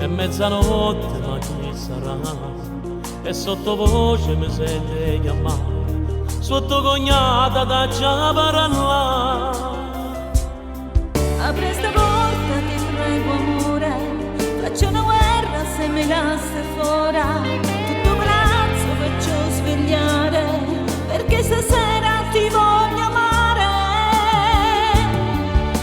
È mezzanotte ma chi sarà? E sottovoce mi sente chiamare, sotto cognata da già parlare. Apri sta porta, ti prego amore, faccio una guerra se mi lasci fuori. Tutto braccio faccio svegliare, perché stasera ti voglio amare.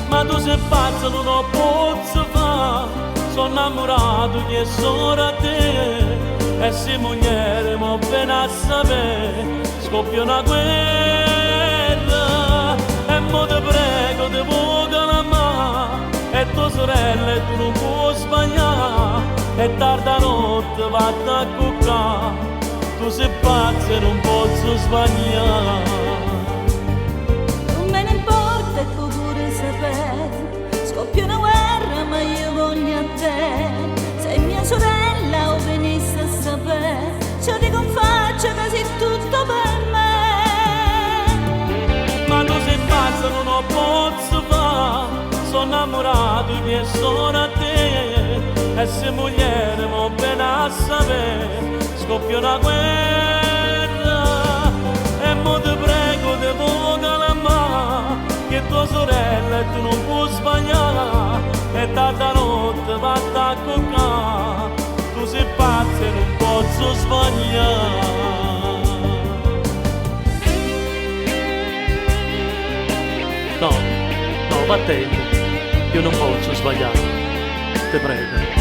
Ma tu sei pazzo, non lo posso fare, sono innamorato che sono a te. E se moglie mo appena a sapere, scoppia una guerra. E mo te prego, te voglio la mano, e tua sorella e tu non puoi sbagliare. E tarda notte vatti a cuccare, tu sei pazzo e non posso sbagliare. Non me ne importa e tu pure sapere, scoppia una guerra ma io voglio a te. Sei mia sorella o venisse a sapere, ci dico in faccia che sei tutto per me. Ma tu sei pazzo, non lo posso fare, sono innamorato che sono a te. E se moglie mo appena a sapere, scoppia una guerra. E mo te prego, te voglio la mano, che tua sorella e tu non puoi sbagliare. E tanta notte vatti a cuccare, tu sei pazzo e non posso sbagliare. No, no, va attento, io non posso sbagliare, te prego.